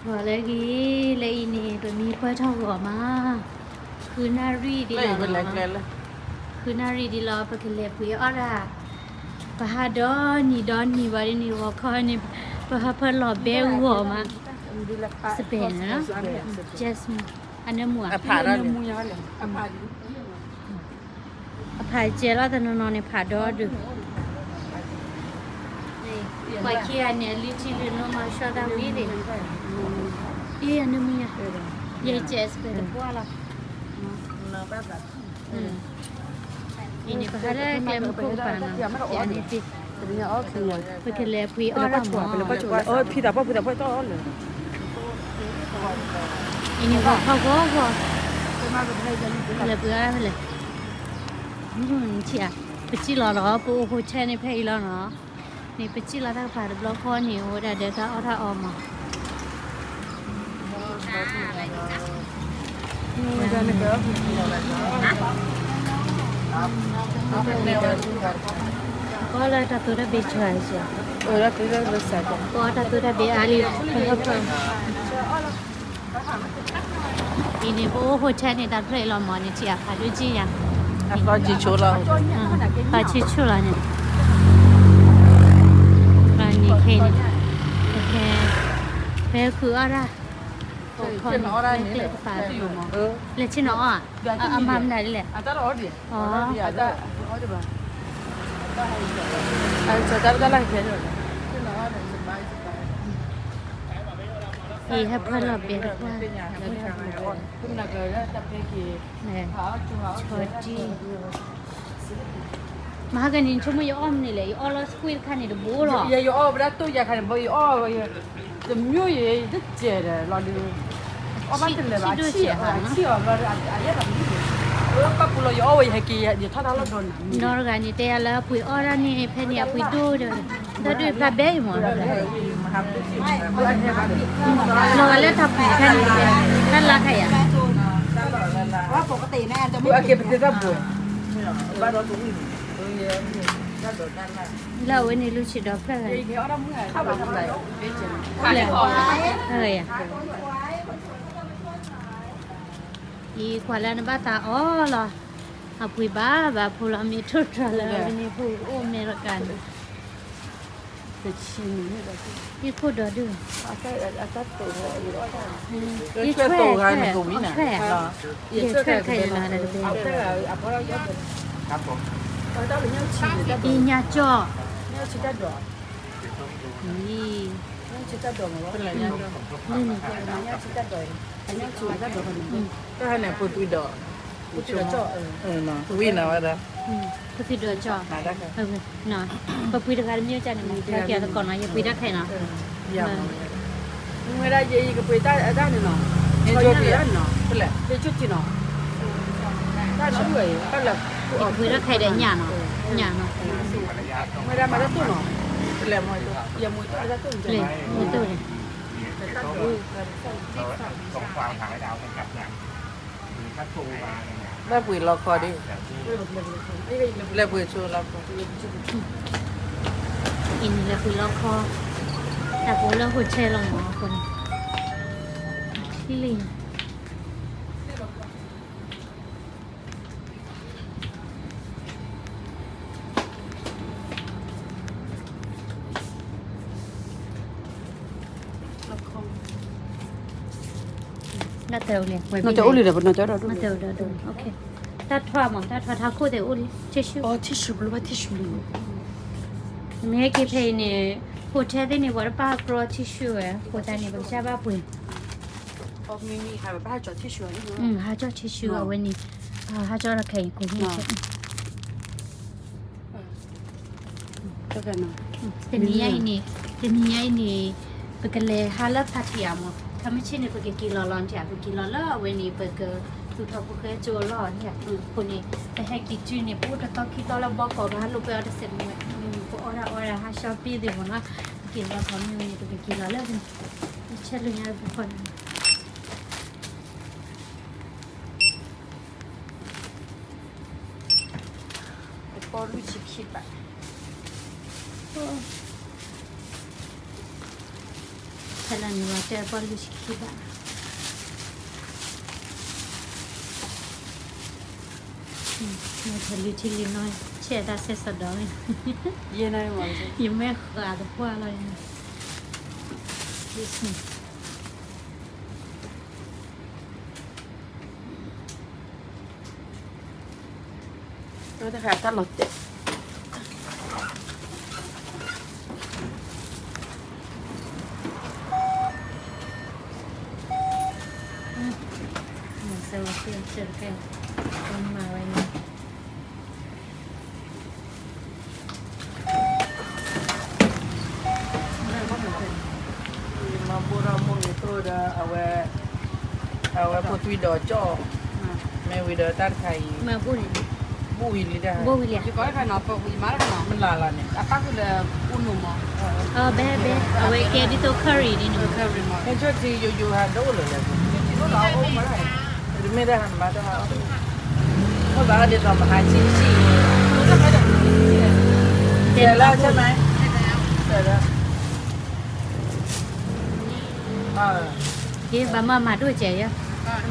พอเลยกี้เลยนี่ตัวมีเพื่อเท่าหัวมาคือนารีดี เลย แล้ว เป็นแร เนาะ กเลย คือนารีดีแล้วไปกันเลยปุยออร่าปะฮาดอนนี่วารีนี่วอคอนี่ปะฮาเพิ่นหล่อเบลหัวมาสเปนนะเจสมินอันนี้หมวก ผ่าแล้ว อภัยเจลาแต่นอนในผาดอดูกว่าเคียเนี่ยลิชิลิโนมาชอดาวีดิอันนี้มีอ่ะยายเจสเป็นพวกเราอันนี้ก็ได้เกมคู่ปานะอันนี้ติไปกันเลยพี่อ้อรำพี่ตาพ่อต่อเลยอันนี้ก็เขาก็เลยเบื่อเลยเชียไปจีรอหรอปูโหแช่ในเพย์แล้วเนาะนี่ไปจีรอถ้าผ่านบล็อกคอนี่โอ้เดี๋ยวถ้าเอาถ้าออกมาก็เลยถ้าตัวได้เบชวยเชียแล้วตัวได้รู้สึกก็ถ้าตัวได้เบอาลีเพิ่มอีนี่ปูโหแช่ในตัดเพย์เราหมอนี่เชียค่ะดูจีอย่างก็จีชูแล้วปาชิชูแล้วเนี่ยร้านนี้แค่นี้แค่แค่คืออะไรเป็นอะไรนี่แหละเลยชิโนะอ่ะอามาไม่ได้เลยอาจารย์อ๋อดิอ๋ออาจารย์อ๋อดิบ้าอาจารย์ก็ไล่แค่นี้อีให้เพื่อนเราเบียดว่าคุณนักเลยนะจับเด็กเนี่ยชอจีมากันนี่ชั่วโมงย้อมนี่เลยย้อมแล้วสควีดขันนี่ดูบูหรออย่าย้อมแล้วตัวอย่าขันบ่ย้อมจะมีอยู่จะเจ๋อเราดูอ๋อมันเป็นเลยว่าชี้อ่ะเราอะไรแบบนี้ก็ปุโรย้อมไว้ให้กี่อย่าท่าเราโดนนอร์กันนี่เตะแล้วปุยอ้อแล้วนี่เพนี่ปุยดูเดี๋ยวถ้าดูพระเบย์หมดเลยเราแล้วทำปุยแค่นี้นั่นละใครอ่ะว่าปกติแม่จะไม่ โอเคเป็นจะบุญบ้านเราตุ้งเราวันนี้ลูกชิดดอกเพื่อนเข้ามาทำไรอะไรอ่ะอีกว่าแล้วนะบ้าตาอ๋อเหรออาปุยบ้าแบบพลมีทุตระแล้ววันนี้พูดโอ้เมริกันเป็นชิ้นนี่แบบอีพูดดอดูอาจารย์ตัวอยู่ด้วยกันอีช่วยตัวกันตัวนี้นะอีช่วยใครนะนะดูครับผมอีญาจ่อเนี่ยชิดาดอกนี่ชิดาดอกเป็นอะไรเนี่ยเนี่ยชิดาดอกอันนี้ชิดาดอกก็ให้เนี่ยปุยดอกปุยดอกเนาะปุยนะว่าเด้อปุยดอกจ่อเออเนาะปุยดอกอะไรมีจ้ะเนี่ยถ้าเกี่ยวกับก่อนนะอย่าปุยดอกใครนะอย่าไม่ได้ยี่ก็ปุยได้ได้เนาะเนี่ยจบแล้วเนาะเป็นแหละเป็นชุดจีเนาะได้ช่วยก็แบบปุยดอกใครได้หยาเนาะหยาเนาะไม่ได้มาได้ตู้เนาะเป็นแหละมวยอย่ามวยตัวได้ตู้จังเลยมวยตัวเลยส่งความหายดาวให้กับอย่างมีคัดปูมาเนี่ยแม่ปุ๋ยรอคอดิแม่ปุ๋ยชูรอคออินแล้วปุยล็อกคอแต่ปุยแล้วหัวใจลงหมอคนที่ลิงน่าเตลเลยน่าจะอุ่นเลยน่าจะร้อนน่าเตลดูโอเคถ้าทว่ามั้งถ้าทว่าท้าคู่เตอุ่นทิชชูอ๋อทิชชูรู้ว่าทิชชูมีให้กี่เพย์เนี่ยหัวใจที่นี่ว่าป้ากลัวทิชชูอ่ะหัวใจนี่แบบใช่ป่ะปุ้ยอ๋อมีใครแบบให้จอดทิชชูนี่หาจอดทิชชูเอาไว้นี่หาจอดอะไรกูนี่ก็กันเนาะแต่นี่ไอ้นี่เป็นกันเลยฮาลับพัทยามั้งถ้าไม่ใช่เนี่ยเป็นกิโลร้อนจ้ะเป็นกิโลแล้ววันนี้เป็นก็สุดท้ายก็แค่โจร้อนจ้ะคนนี้แต่ให้กิจเนี่ยพูดแต่ต้องคิดตอนเราบอกก่อนว่าลูกไปเอาแต่เสร็จมั้ยพออหาช้อปปี้ดีกว่านะกินแล้วเขาไม่มีเป็นกิโลแล้วเป็นเช่นเรื่องอะไรคนพอรู้ชิบชิบไป Tela ni wa te por lu shi ba. Ni telu chi li noi che da se sa do. เย็นอะไรวะ Yu me kha da kwa la ni. Yes. ก็จะขายตลอดเด็ด Se lo quiero hacer que con más vaina. มาบูรามุงitu dah awal putri dojo me wido tar kai Mà bún này, bu wili dah bún vậy. อยู่ก็ให้นอนปกติมาแล้วนอน มันลาลาเนี่ย apa aku udah unum mau Bé, awak kayak di tu curry ni nu. ไม่ช่วยทีอยู่ฮันโดเลยเลยที่เราเอามาได้หรือไม่ได้หันมาได้เพราะว่าเดี๋ยวเรามาหาชิ้นชิ้นเสร็จแล้วใช่ไหมเสร็จแล้วYe ba ma tu je ya.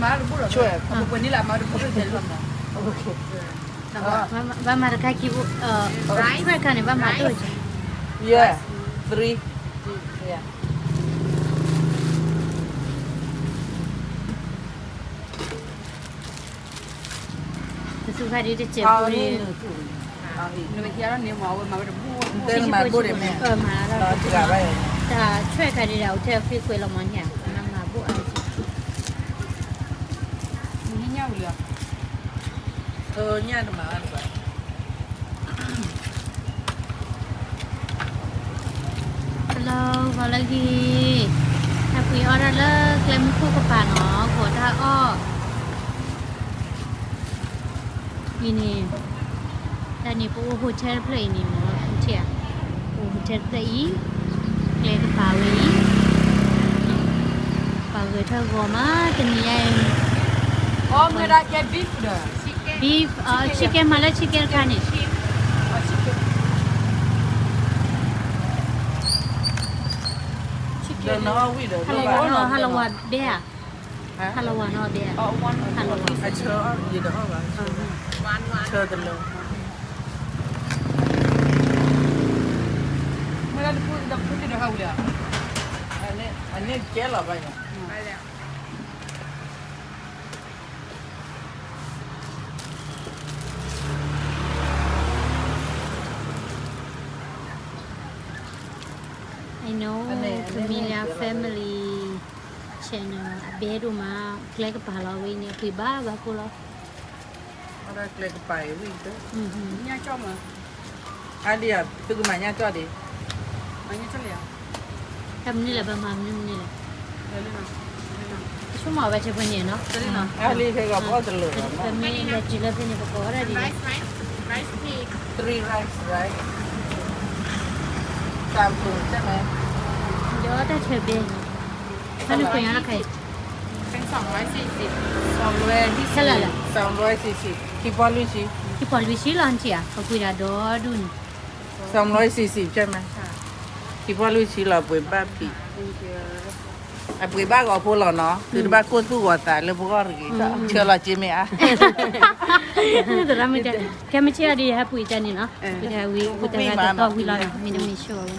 มาดูบุรุษ ช่วย วันนี้แหละมาดูบุรุษเดี๋ยวเรา โอเค Ba ma ka ki bu right kan ni ba ma tu je. yeah 3 yeah Tu ka di de je เอา bu นี่ ni. เอาอีก หนูไปเที่ยวแล้วเนี่ยหมอมาดูบุรุษ เต้นมาพูดได้ไหม Ma เรา la. จะกลับไป Ta chue ka di da o te fi kwe lo ma nya. Na ma bu a ji. มีเงี้ยเหลือ เนี่ยมาอันไป Hello, vào lagi. Happy order le, klem khu ka pa no, ko ta o. Ini. Tani po hotel play ni mo, chia. Hotel play. Klem ka pa we. Pa we tha go ma, tani ai อ๋อเมื่อได้แค่บีฟเด้อ beef, chicken ma la chicken ka ni. เดินน้องวิ่งเดิน Halawa no, halawa bear. ฮะ Halawa no bear. อ๋อวัน Halawa. ไอเชื่อยืนเดินห้องเชื่อกันเลย เมื่อได้พูดจะพูดที่เดียวเขาเหลือ อันนี้แก่หรอไปเนี่ย ไปแล้ว I know familia family channel beru ma klek pala we ni pui ba ko lo อะไรเกล็ดไปวิ่งเด้อ เนี่ยชอบมั้ย อันเดียวตึกมาเนี่ยจอดิ มันเนี่ยชอบเหลือ tam ni la ba ma ni ni la เดี๋ยวเลยนะ chu ma ba che pun ni no เดี๋ยวเลยนะ อันนี้ใครก็พอจะเหลือ family la ji la ni ba ko ra di 3 rice right 3ถุงใช่ไหม yo ta che be ha ni ko ya la kai เป็น240 240ที่พอลุยสิ ki pol bi shi lan chi a ko pui da do du ni 240ใช่ไหมที่พอลุยสิเราป่วยบ้าปีอ่ะป่วยบ้าก็พอเราเนาะคือบ้าคนสู้กว่าตายแล้วพวกก็เชื่อเราจริงไหมอ่ะ da la mi ta ke mi chi a di ha pui ta ni no pui da wi pui da ga to wi la mi ni mi sure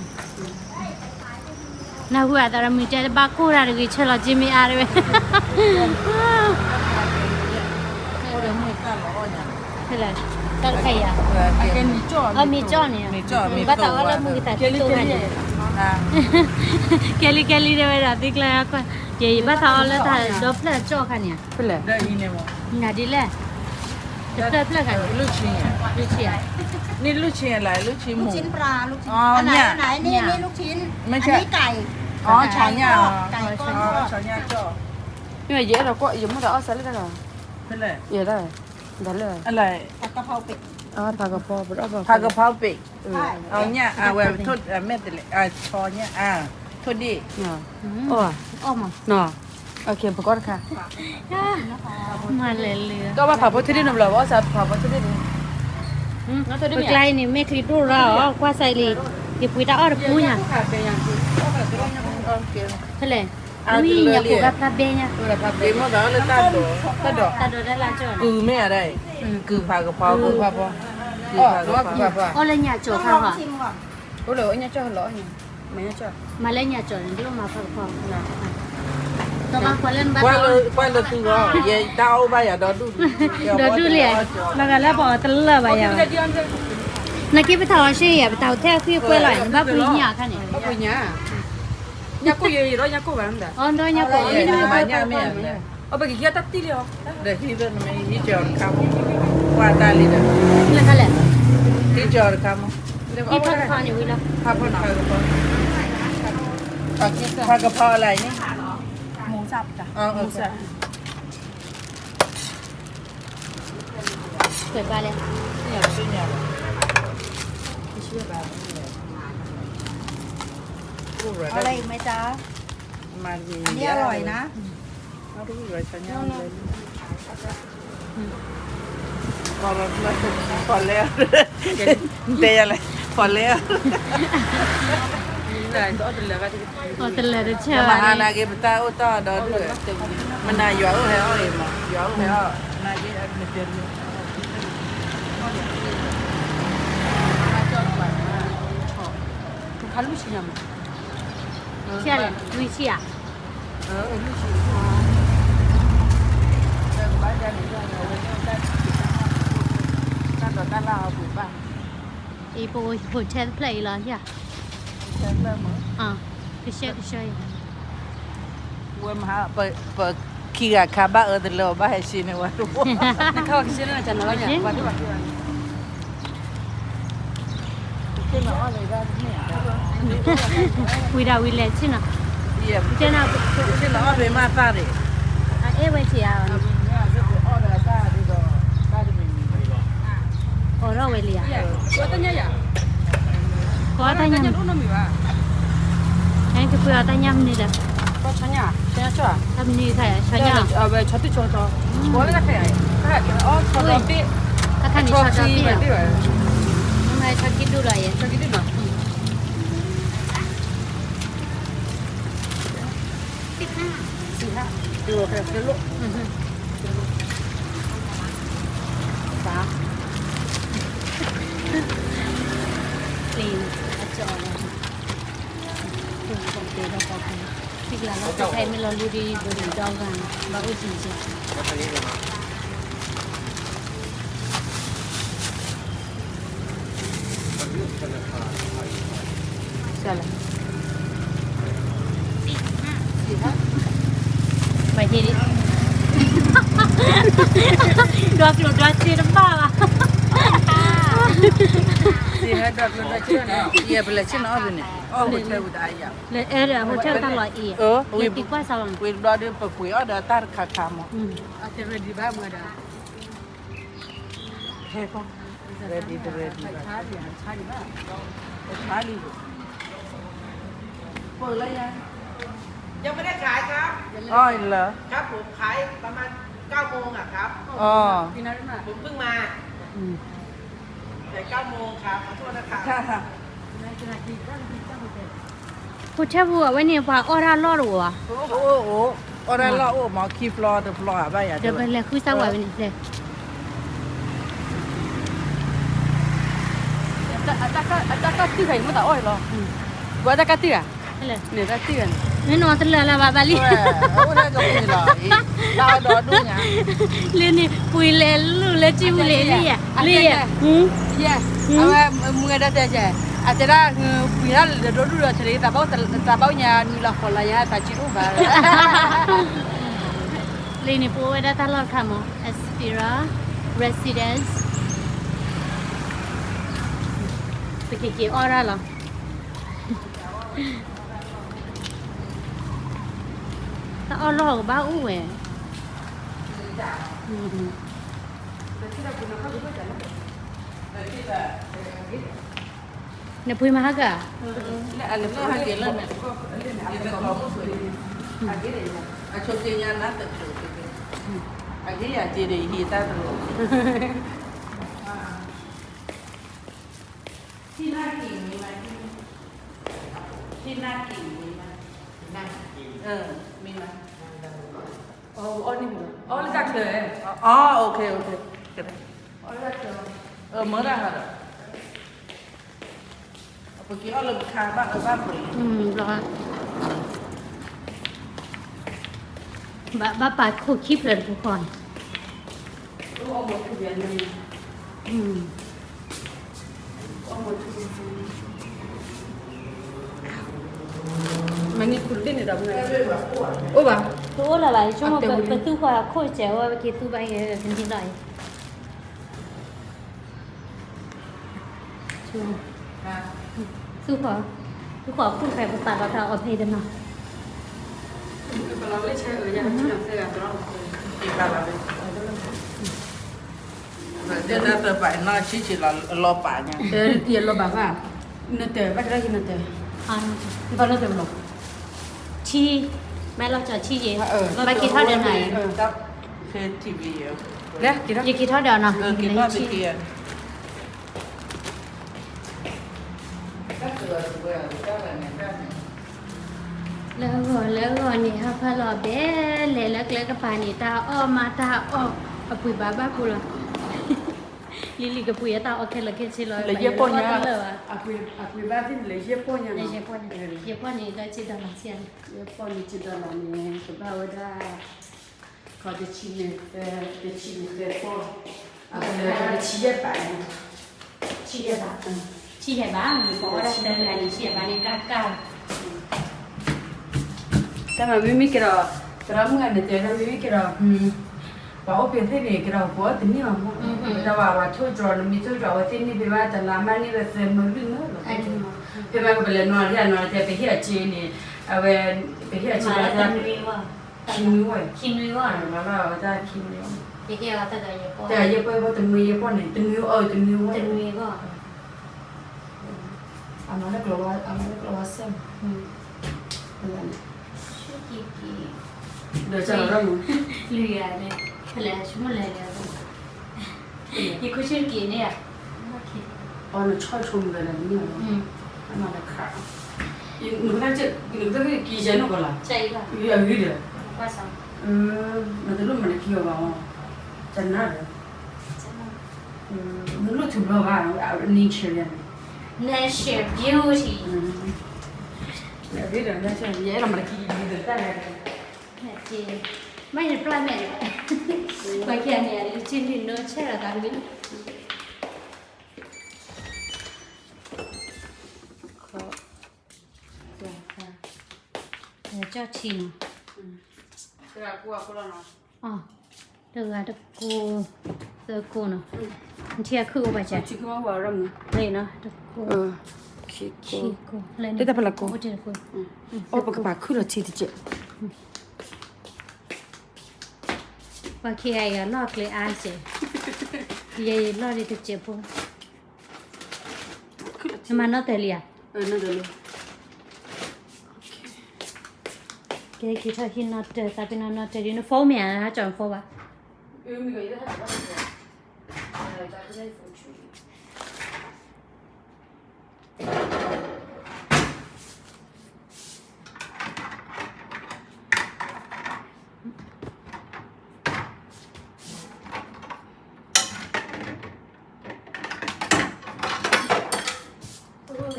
na hu a da ra mi ta ba ko ra de che la ji mi a de โอ้เดี๋ยวมือกันเหรอเนี่ย thế là tao khay à แกมีจ่อ mì cho nè Mì cho, mì bắt tô đầu là à. mì ta เกลี่ tô เก này ลี่ อ่า keli đây là tiếc là con vậy bắt đầu là ta đốt là cho khăn nhỉ เป็นไร ได้ยินไหมวะ nhà đi lên đốt là khăn ลูกชิ้นอ่ะ đi chị à นี่ลูกชิ้นอะไรลูกชิ้นห ลูก มู ชิ้นปลาลูกชิ้น อ๋อ อันไหน เนี่ย อันไหนนี่นี่ลูกชิ้น ไม่ อัน ใช่ นี้ไก่ อ๋อช้อนเนี่ย ไก่ก้อน อ๋อ ทอด ช้อนเนี่ยจ่อ เนี่ยเยอะเราก็ยังไม่ได้เอาใส่เลยนะ เป็นไร เยอะได้ได้เลย อะไร ผัดกะเพราเป็ด ผักกะเพราเป็ดเอาเนี่ยเวลทุดเม็ดเลยช้อนเนี่ยทุดดิ โอ้ ôm mà เนาะโอเคปกติค่ะ mà lẻ lừa ก็ว่าผัดพอที่นี่หนูบอกว่าจะผัดพอที่นี่ bực lại này mấy cái đồ ra qua xài lì thì quý đã ở được mua nhỉ ค่ะเป็นอย่างที่ โอเค Pele. Lui nya ko ga pra be nya. Ora pa Dia mau dah letak tu. Tak ada. Ta do da la jo. Cứ mẹ ở đây. Cứ phá cái phá pa của pa pa. Cứ phá cái phá. O le nya jo kha ha. Ủa lỗi nha cho lỗi nha. Mày nha cho. Ma le nya jo ndi ma pha pha. To ba ko len ba. Quay là từ đó. Vậy tao bây giờ đó đu. Do du le. La ga la ba ta la ba ya. Na ki ba ta shi ya ba ta the khi ko lai ba pu nya kha ni. Apa punya? Nya ko ye ro nya ko ba nda. On do nya ko Vậy ni là ba nhà mẹ. Apa gigi ta ti leo. Để khi bên mày đi chờ cam. Qua ta đi đó. la ka le. Đi chờ cam. Ki pha pha ni wi la. Phá phá phá phá. Phá cái phá lại nhé. หมูสับจ้ะ Ờ, ok. สวยba le. Nhà đi nhà. เชื่อแบบ Ủa rồi อะไร đây. อีกไหมจ๊ะ Mà gì? อันนี้อร่อยนะ Nó đúng rồi sao nhau lên. Còn leo. Tè này. Còn leo. นี่แหละตัวเดียวกัน O te le de cha. Nhưng mà Hà là cái ta ô to đó rồi. Mình là giỏi hay ơi mà. Giỏi hay ơi. Này cái anh mình tiền. คันลูกชิ้นมั้ย Chia le. Wi chi à. Ờ, lúc chị. Ba gia đình rồi ta đòi ta lao bụi ba. E po po che play la ya. Xem lên mà. Cái xe. Quên mà bờ khi gà cá ba ở từ lâu ba hay xin này quá đúng không? นี่เข้าคิดน่าจะน้อยเนี่ยว่าที่ว่า Cái nó này ra nhẹ. Wi da wi le chi na. Iya. Che na. Cái nó về mà ta đi. E we chi à. Nhà rất là ở đây ta đi rồi. Ta đi mình. O ro we li à. ว่าตั้งเนี่ย Có ta ตั้งเนี่ย nhâm. รู้น้ำมีว่า Anh cái bữa ta nhâm ni là. ก็ชั้นเนี่ยชั้นชั่ว Thâm ni thầy cho nhau. เว้ยชัดที่ชนต่อว่าแล้วก็แค่ก็อ๋อชนต่อปี Các thằng đi ชน cho ปี đi แบบ à. นี้เลย Hôm nay cho kít đu rồi. ชนกี่ปีเนาะ Chưa phải cái lúc. Sao? Clean. Ở chỗ này. Không còn tế đâu có cái. Thì là nó sẽ thấy mình lo lưu đi bởi vì đau vàng. Và ôi gì chứ. Sao lại Mày thì đi. Đoạt lột đoạt tiền lắm ba à. Thì hết đợt luôn đó chứ nào. Iya bela chứ nó bên này. Ô hồi chơi udah ayam. Là ở hotel ta loại ý. Ui Thì qua sao bằng. Ui đó dia pergi ada tar kakakmu. akhirnya di bawah ada Heko. Ready. cari cari lah Kali. Boleh ya. ยังไม่ได้ขายครับ Oh iya. ครับผมขายประมาณ9โมงอะครับ Oh. pindah mana ผมเพิ่งมาแต่9โมงครับขอโทษนะครับ Hotel vừa với nhiều bà ora lo rồi à. Orang lah mau keep floor the floor apa ya? Được là khu sao vậy này. Ada tiga yang tak oi loh. Buat ada tiga. Hay là Ni ada tiga. nó nói thật là bà Bali. Udah kau punya lah. Dah ada dunia. Lên đi quỳ lên lù lên chim lên đi à. Đi à. Ya. Awak mengadat aja. Acara final dulu cerita tabaunya nilah kolanya tajir ubah. Lên đi bố đã ta lo cả mà. Aspira Residence. Cái kia ora là. Ta ora ba u về. Nè pui mà hả? Alif lah lagi lah. Acucinya nanti tu. Lagi ya jadi kita tu. Tinaki ni mana? มีไหม อ๋อนี่มั้ยอ๋อจักเลย อ๋อโอเคโอเค อ๋อจักเลย เมื่อไรฮะเมื่อกี้เอาลงคาบ้างบ้างปุ๋ย รอบ้าปาดคู่คลิปเลยทุกคน รู้เอาหมดทุเรียนเลย เอาหมดทุเรียนมันนี่คุณเล่นในดับไงโอ้บ่ะ ตัวละไปช่วงเปิดตู้ว่าโคตรเจ๋วว่าเกี่ยวตู้ไปกันจริงเลยช่วงตู้ขอพูดใครพูดปากเราเอาเพลงกันหน่อย เราไม่ใช่ยังที่เราเสื้อเรา อีกแล้วเลยเดี๋ยวเราไปน่าชี้ชี้เราป่าเนี่ย เดี๋ยวเราแบบว่าเนื้อเต๋อว่าจะได้กินเนื้อเต๋อ ตอนนั้นเป็นหรอชี้แม่เราจะชี้เย่ไปกินข้าวเดือนไหน ครับเคทีวีอ่ะ เนี่ยกินแล้ว ยี่กินข้าวเดือนเนาะ กินข้าวตะเกียบก็เสือเสือก็อะไรเนี่ยก็ แล้วก็นี่ฮะพะลอเบลแล้วก็ปานี่ตาอ้อมาตาอ้อปุยบ้ากูละลิลิกับปุยตาโอเคละแค่ชิลอย เลยเยี่ยปนเนี่ยอาคุยบ้านที่เลยเยี่ยปนเนี่ย เลยเยี่ยปนนี่ก็จิตดาเซียน เยี่ยปนนี่จิตอะไรเนี่ยก็บ้าว่าได้เขาจะชิมเนี่ยจะชิมเนี่ยปนจะชิมเนี่ยไป ชี้เห็นบ้างมีบอกว่าได้เดินอะไรชี้เห็นบ้างนี่ก้าว แต่มันไม่มีกระแต่เราเมื่อเนี่ยเจอเราไม่มีกระว่าเอาเป็นที่นี่กระว่าที่นี่มั้งแต่ว่าช่วยจอดมีช่วยจอดว่าที่นี่เป็นว่าแต่ละมันนี่เป็นเซมมันวิ่งเนอะเป็นว่าเป็นนอนที่นอนจะไปที่จีนี่เอาไปที่จี มา แล้ แล้ว ว จะ จะมีว่า คิมด้วย คิมด้วยว่า แล้วเราจะคิมด้วย เกี่ยวกับแต่เยี่ยปน แต่ยังไปว่าตึงมือยังป้อนเนี่ยตึงมือตึงมือว่า จะมีก็ อันนั้นก็ว่าเซม ชื่อกี่ เดี๋ยวจะเราดู เรือเนี่ยแหละชั่วโมงเลยยี่คุชื่อกี่เนี่ย อ๋อเราชอบชมเลยนะนี่อันนั้นแหละค่ะหนูน่าจะหนูต้องไปกี่เจนก็ล่ะ ใจก็ อยู่อย่างนี้เด้อ ว่าสอง มันจะรู้มันกี่ว่าจะน่าเด้อมันรู้ถึงว่านี่เชื่อเนี่ย Nature beauty อย่างนี้เด้อน่าจะเยอะเรามันกี่เด้อแต่ จีไม่เห็นปลาแม่ไปแค่เนี่ยจิ้มดินเนื้อแช่ละกันวินขอเจ้าชิน 그래 구워 그러나 อ๋อเดี๋ยวเดี๋ยวกูเนาะเที่ยคือไปจ้ะ 지금 하고 알았네 เลยเนาะเดี๋ยวกู 키고 ชิกูเลย เดี๋ยวไปละกู โอ้เดี๋ยวกู 오빠가 막 그렇지 되지 ว่าขี้ไอ้ก็ลอกเลยอาเจยัยลอกเลยตัวเจ็บปุ๊บ 그렇지 มันน่าเตลีย 너들로 แกคิดว่าที่น่าเตแต่เป็นน่าเตลีนโฟมเนี่ยนะจอมโฟว่ะ 의미가 이래 하지 마세요 자기가 있으면 주지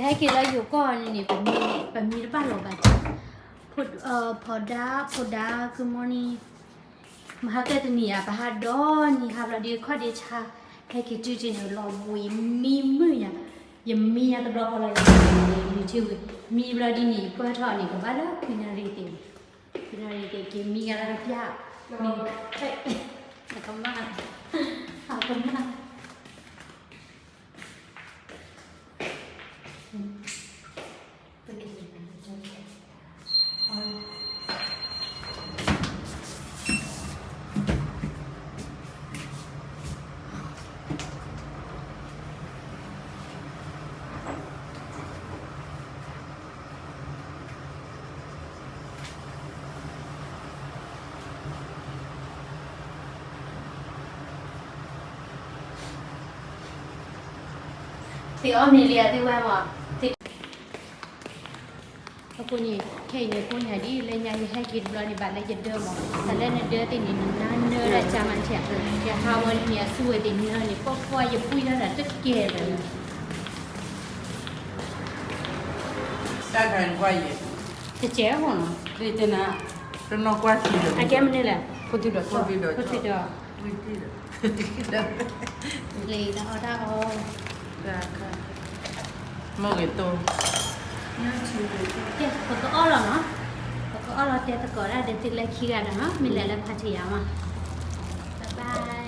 ให้กินแล้วอยู่ก่อนนี่เป็นมีหรือเปล่าหรอกจ้ะพุดพอดาคือมอนี่มหาเกตนี่อ่ะปะฮะดอนนี่ครับเราดีข้อดีชาให้กินจริงๆเราบุยมีมือยังมีอะไรบ้างอะไรอยู่ชื่อมีเวลาดีนี่เปิดทอนี่ก็บ้าแล้วพินารีเตกินมีอะไรพิยามีเฮ้ยแล้วก็มาหาคนมาที่อ้อมนี่เรียที่ว่าว่าที่ cô nhỉ khi này cô nhà đi lên nhà thì hay kịp rồi thì bạn lại giật đưa màแต่เล่นเดือตินี่นั่นเนื้อละจามันแฉกเลยอย่าหาวันเนี่ยสวยติเนื้อนี่ก็ควายอย่าปุ้ยนั่นแหละจะเกลี่ยเลย ได้แทนกว่าเยอะ จะเจ๊หัวเนาะ ဒီတင်နာ จนนอกกว่าทีเดียว ไอ้แกมันนี่แหละ ကိုတိတော့ คนที่เดือด ก็ติดดอก ไม่ที่เดือด เลยนะเอาได้เอา ได้ค่ะมองไอ้ตัว เจ๊ก็อ้อหรอเนาะก็อ้อเราเจ๊ตะกอได้เดี๋ยวติดเลยขี้กันนะเนาะมีอะไรแล้วพัทยามาบ๊ายบาย